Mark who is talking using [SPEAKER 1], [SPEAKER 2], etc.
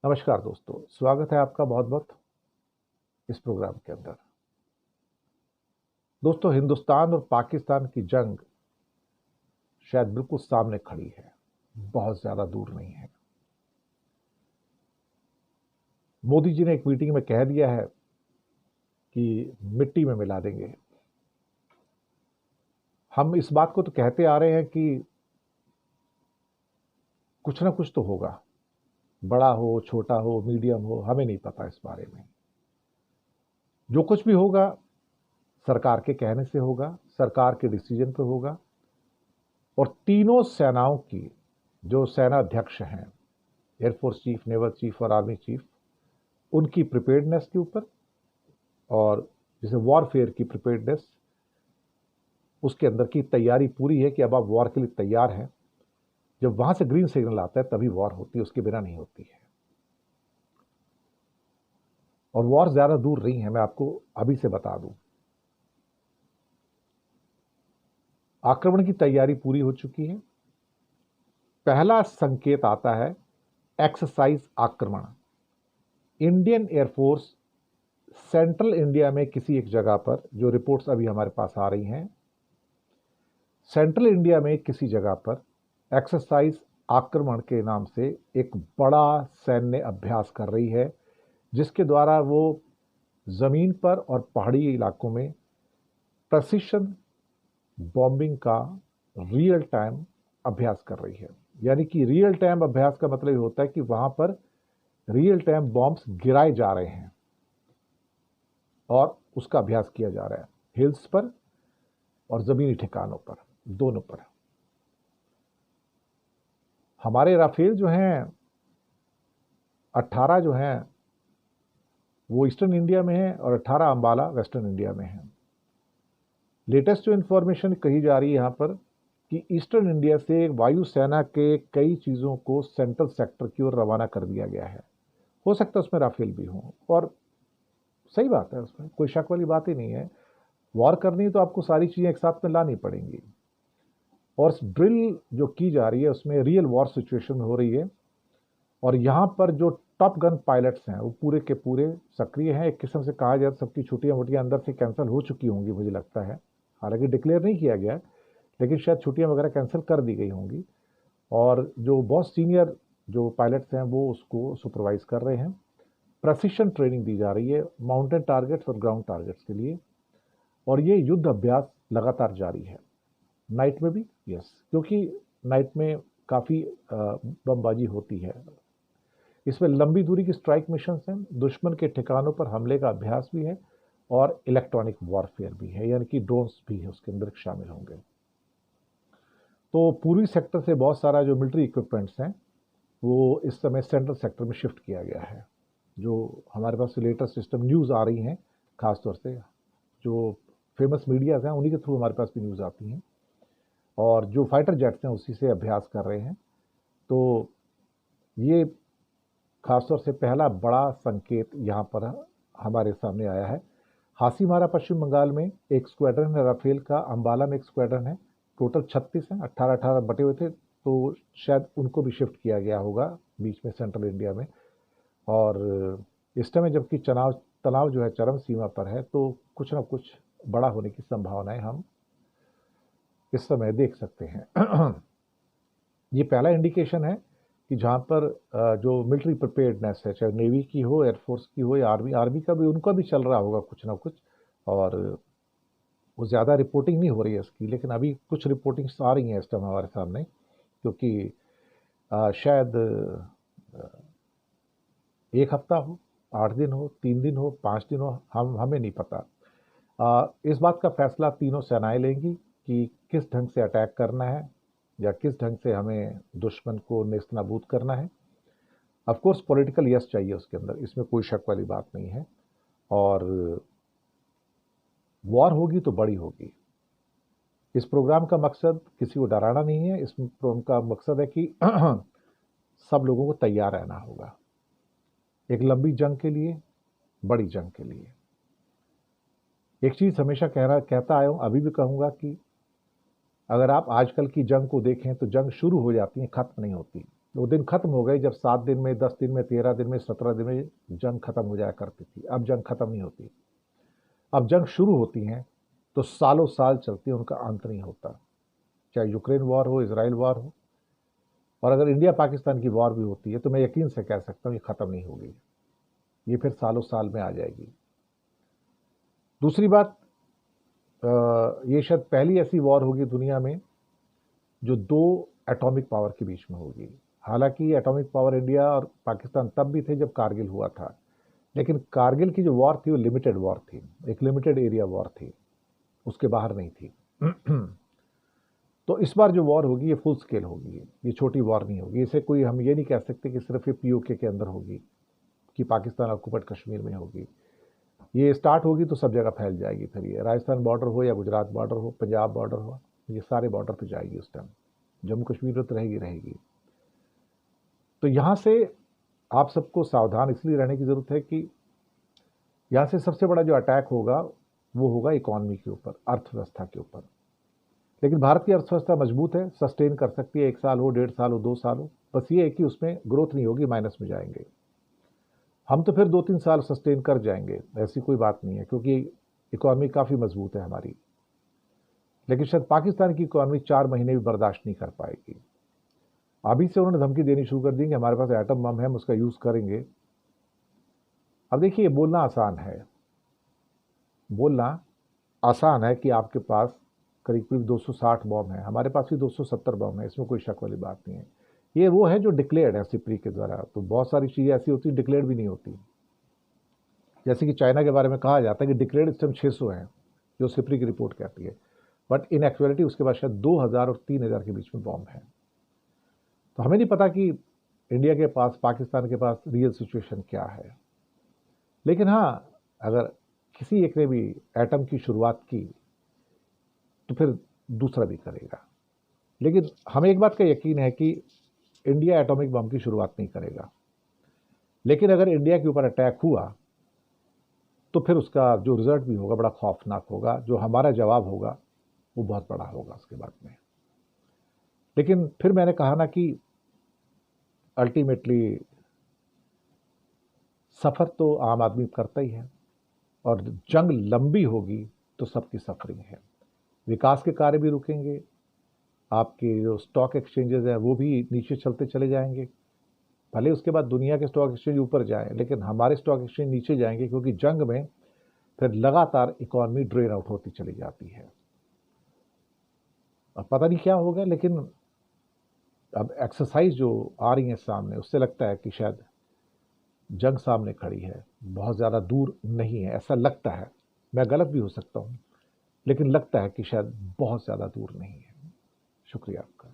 [SPEAKER 1] नमस्कार दोस्तों, स्वागत है आपका बहुत बहुत इस प्रोग्राम के अंदर। दोस्तों, हिंदुस्तान और पाकिस्तान की जंग शायद बिल्कुल सामने खड़ी है, बहुत ज्यादा दूर नहीं है। मोदी जी ने एक मीटिंग में कह दिया है कि मिट्टी में मिला देंगे। हम इस बात को तो कहते आ रहे हैं कि कुछ ना कुछ तो होगा, बड़ा हो छोटा हो मीडियम हो, हमें नहीं पता इस बारे में। जो कुछ भी होगा सरकार के कहने से होगा, सरकार के डिसीजन पे होगा। और तीनों सेनाओं की जो सेना अध्यक्ष हैं, एयरफोर्स चीफ, नेवल चीफ और आर्मी चीफ, उनकी प्रिपेयर्डनेस के ऊपर और जैसे वॉरफेयर की प्रिपेयर्डनेस, उसके अंदर की तैयारी पूरी है कि अब आप वॉर के लिए तैयार हैं। जब वहां से ग्रीन सिग्नल आता है तभी वॉर होती है, उसके बिना नहीं होती है। और वॉर ज्यादा दूर नहीं है, मैं आपको अभी से बता दूं। आक्रमण की तैयारी पूरी हो चुकी है। पहला संकेत आता है एक्सरसाइज आक्रमण। इंडियन एयरफोर्स सेंट्रल इंडिया में किसी एक जगह पर, जो रिपोर्ट्स अभी हमारे पास आ रही हैं, सेंट्रल इंडिया में किसी जगह पर एक्सरसाइज आक्रमण के नाम से एक बड़ा सैन्य अभ्यास कर रही है, जिसके द्वारा वो जमीन पर और पहाड़ी इलाकों में प्रेसिशन बॉम्बिंग का रियल टाइम अभ्यास कर रही है। यानी कि रियल टाइम अभ्यास का मतलब ये होता है कि वहां पर रियल टाइम बॉम्ब्स गिराए जा रहे हैं और उसका अभ्यास किया जा रहा है, हिल्स पर और जमीनी ठिकानों पर, दोनों पर। हमारे राफेल जो हैं 18 जो हैं वो ईस्टर्न इंडिया में है और 18 अंबाला वेस्टर्न इंडिया में है। लेटेस्ट जो इंफॉर्मेशन कही जा रही है यहाँ पर कि ईस्टर्न इंडिया से वायुसेना के कई चीज़ों को सेंट्रल सेक्टर की ओर रवाना कर दिया गया है। हो सकता है उसमें राफेल भी हो, और सही बात है, उसमें कोई शक वाली बात ही नहीं है। वॉर करनी है तो आपको सारी चीज़ें एक साथ में लानी पड़ेंगी। और ड्रिल जो की जा रही है उसमें रियल वॉर सिचुएशन में हो रही है। और यहाँ पर जो टॉप गन पायलट्स हैं वो पूरे के पूरे सक्रिय हैं। एक किस्म से कहा जाए तो सबकी छुट्टियां वुट्टियां अंदर से कैंसिल हो चुकी होंगी, मुझे लगता है। हालांकि डिक्लेयर नहीं किया गया है, लेकिन शायद छुट्टियां वगैरह कैंसिल कर दी गई होंगी। और जो बहुत सीनियर जो पायलट्स हैं वो उसको सुपरवाइज कर रहे हैं। प्रशिक्षण ट्रेनिंग दी जा रही है माउंटेन टारगेट्स और ग्राउंड टारगेट्स के लिए। और ये युद्ध अभ्यास लगातार जारी है, नाइट में भी। यस, क्योंकि नाइट में काफ़ी बमबाजी होती है। इसमें लंबी दूरी की स्ट्राइक मिशन हैं, दुश्मन के ठिकानों पर हमले का अभ्यास भी है, और इलेक्ट्रॉनिक वॉरफेयर भी है, यानी कि ड्रोन्स भी है उसके अंदर शामिल होंगे। तो पूर्वी सेक्टर से बहुत सारा जो मिलिट्री इक्विपमेंट्स हैं वो इस समय सेंट्रल सेक्टर में शिफ्ट किया गया है। जो हमारे पास लेटेस्ट सिस्टम न्यूज़ आ रही हैं, खासतौर से जो फेमस मीडियाज हैं उन्हीं के थ्रू हमारे पास भी न्यूज़ आती हैं, और जो फाइटर जेट्स हैं उसी से अभ्यास कर रहे हैं। तो ये खासतौर से पहला बड़ा संकेत यहाँ पर हमारे सामने आया है। हासीमारा पश्चिम बंगाल में एक स्क्वाड्रन है राफेल का, अंबाला में एक स्क्वाड्रन है। टोटल 36 हैं, 18-18 बटे हुए थे, तो शायद उनको भी शिफ्ट किया गया होगा बीच में सेंट्रल इंडिया में। और इस समय जबकि तनाव तनाव जो है चरम सीमा पर है, तो कुछ ना कुछ बड़ा होने की संभावनाएं हम इस समय देख सकते हैं। ये पहला इंडिकेशन है कि जहाँ पर जो मिलिट्री प्रिपेयर्डनेस है, चाहे नेवी की हो, एयरफोर्स की हो या आर्मी आर्मी का भी, उनका भी चल रहा होगा कुछ ना कुछ। और वो ज़्यादा रिपोर्टिंग नहीं हो रही है इसकी, लेकिन अभी कुछ रिपोर्टिंग्स आ रही हैं इस टाइम हमारे सामने। क्योंकि शायद एक हफ्ता हो, 8 दिन हो, 3 दिन हो, 5 दिन हो, हमें नहीं पता। इस बात का फैसला तीनों सेनाएं लेंगी कि किस ढंग से अटैक करना है या किस ढंग से हमें दुश्मन को नेस्तनाबूद करना है। ऑफ कोर्स पॉलिटिकल यस चाहिए उसके अंदर, इसमें कोई शक वाली बात नहीं है। और वॉर होगी तो बड़ी होगी। इस प्रोग्राम का मकसद किसी को डराना नहीं है, इस प्रोग्राम का मकसद है कि सब लोगों को तैयार रहना होगा एक लंबी जंग के लिए, बड़ी जंग के लिए। एक चीज हमेशा कहता आया हूं, अभी भी कहूंगा कि अगर आप आजकल की जंग को देखें तो जंग शुरू हो जाती है, खत्म नहीं होती। वो दिन खत्म हो गए जब 7 दिन में, 10 दिन में, 13 दिन में, 17 दिन में जंग खत्म हो जाया करती थी। अब जंग खत्म नहीं होती। अब जंग शुरू होती हैं तो सालों साल चलती है, उनका अंत नहीं होता। चाहे यूक्रेन वॉर हो, इजराइल वॉर हो, और अगर इंडिया पाकिस्तान की वॉर भी होती है तो मैं यकीन से कह सकता हूँ ये खत्म नहीं होगी, ये फिर सालों साल में आ जाएगी। दूसरी बात, ये शायद पहली ऐसी वॉर होगी दुनिया में जो 2 एटॉमिक पावर के बीच में होगी। हालांकि एटॉमिक पावर इंडिया और पाकिस्तान तब भी थे जब कारगिल हुआ था, लेकिन कारगिल की जो वॉर थी वो लिमिटेड वॉर थी, एक लिमिटेड एरिया वॉर थी, उसके बाहर नहीं थी। तो इस बार जो वॉर होगी ये फुल स्केल होगी, ये छोटी वॉर नहीं होगी। इसे कोई हम ये नहीं कह सकते कि सिर्फ ये पीओके के अंदर होगी, कि पाकिस्तान ऑक्युपाइड कश्मीर में होगी। ये स्टार्ट होगी तो सब जगह फैल जाएगी। फिर ये राजस्थान बॉर्डर हो या गुजरात बॉर्डर हो, पंजाब बॉर्डर हो, ये सारे बॉर्डर पे जाएगी उस टाइम। जम्मू कश्मीर में तो रहेगी। तो यहाँ से आप सबको सावधान इसलिए रहने की ज़रूरत है कि यहाँ से सबसे बड़ा जो अटैक होगा वो होगा इकॉनमी के ऊपर, अर्थव्यवस्था के ऊपर। लेकिन भारत की अर्थव्यवस्था मजबूत है, सस्टेन कर सकती है, 1 साल हो, 1.5 साल हो, 2 साल हो। बस ये है कि उसमें ग्रोथ नहीं होगी, माइनस में जाएंगे। हम तो फिर 2-3 साल सस्टेन कर जाएंगे, ऐसी कोई बात नहीं है, क्योंकि इकॉनमी काफ़ी मजबूत है हमारी। लेकिन शायद पाकिस्तान की इकॉनमी 4 महीने भी बर्दाश्त नहीं कर पाएगी। अभी से उन्होंने धमकी देनी शुरू कर दी कि हमारे पास एटम बम है, हम उसका यूज़ करेंगे। अब देखिए, बोलना आसान है, बोलना आसान है कि आपके पास करीब करीब 260 बम है, हमारे पास भी 270 बम है, इसमें कोई शक वाली बात नहीं है। ये वो है जो डिक्लेयर्ड है सिप्री के द्वारा। तो बहुत सारी चीज़ें ऐसी होती हैं डिक्लेयर्ड भी नहीं होती। जैसे कि चाइना के बारे में कहा जाता है कि डिक्लेयर्ड इस टाइम 600 है, जो सिप्री की रिपोर्ट कहती है, बट इन एक्चुअलिटी उसके बाद शायद 2000 और 3000 के बीच में बम है। तो हमें नहीं पता कि इंडिया के पास, पाकिस्तान के पास रियल सिचुएशन क्या है। लेकिन हाँ, अगर किसी एक ने भी एटम की शुरुआत की तो फिर दूसरा भी करेगा। लेकिन हमें एक बात का यकीन है कि इंडिया एटॉमिक बम की शुरुआत नहीं करेगा। लेकिन अगर इंडिया के ऊपर अटैक हुआ तो फिर उसका जो रिजल्ट भी होगा बड़ा खौफनाक होगा। जो हमारा जवाब होगा वो बहुत बड़ा होगा उसके बाद में। लेकिन फिर मैंने कहा ना कि अल्टीमेटली सफ़र तो आम आदमी करता ही है, और जंग लंबी होगी तो सबकी सफरिंग है। विकास के कार्य भी रुकेंगे, आपके जो स्टॉक एक्सचेंजेस हैं वो भी नीचे चलते चले जाएंगे। भले उसके बाद दुनिया के स्टॉक एक्सचेंज ऊपर जाएं, लेकिन हमारे स्टॉक एक्सचेंज नीचे जाएंगे, क्योंकि जंग में फिर लगातार इकॉनमी ड्रेन आउट होती चली जाती है। अब पता नहीं क्या होगा, लेकिन अब एक्सरसाइज जो आ रही है सामने, उससे लगता है कि शायद जंग सामने खड़ी है, बहुत ज़्यादा दूर नहीं है, ऐसा लगता है। मैं गलत भी हो सकता हूँ, लेकिन लगता है कि शायद बहुत ज़्यादा दूर नहीं है। शुक्रिया आपका।